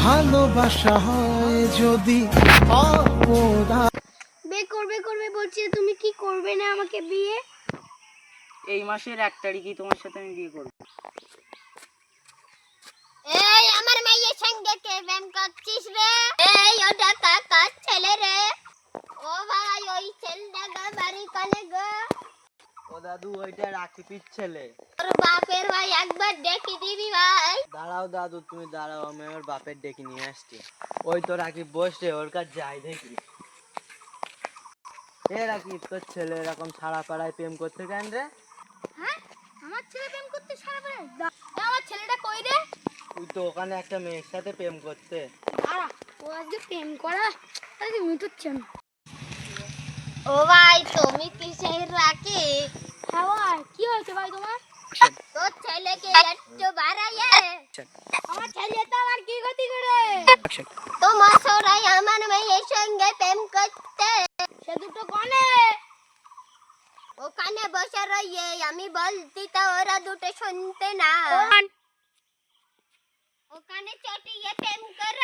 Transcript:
ভালোবাসা হয় যদি অপরাধ। বিয়ে করবে করবে বলছি, তুমি কি করবে না আমাকে বিয়ে? এই মাসের 1 তারিখেই তোমার সাথে আমি বিয়ে করব। এই আমার মেয়ের সঙ্গে কে প্রেম করছিস রে? এই ওটা কাকার ছেলে রে। ও ভাই ওই ছেলেটা বাড়ি কানে গো। ও দাদু, ওইটা রাকিবের ছেলে। তোর বাপের ভাই একবার ডেকে দিবি ভাই। দাঁড়াও দাদু, তুমি দাঁড়াও, আমি ওর বাপের ডেকে নিয়ে আসছি। ওই তো রাকিব বসে, ওর কাছে যাই দেখি। এ রাকিব, তোর ছেলে এরকম সারা পাড়ায় প্রেম করতে কেন রে? হ্যাঁ, আমার ছেলে প্রেম করতে সারা পারে? আমার ছেলেটা কই রে? তুই তো ওখানে একটা মেয়ের সাথে প্রেম করতে। দাঁড়া, ও আজকে প্রেম করা আজকে মিটুচ্ছে না। ও ভাই, তুমি কিসের রাকিব? হ্যাঁ ভাই, কি হয়েছে ভাই তোমার? তোর ছেলেকে একটু বাড়াইয়ে। আমার ছেলে তো আমার কি ক্ষতি করে? তোমার সরাই আমার মেয়ের সঙ্গে প্রেম করতে। সে দুটো কনে? ওখানে বসে রইয়ে আমি বলতি তো ওরা দুটো শুনতে না। ওখানে চটিয়ে প্রেম করে।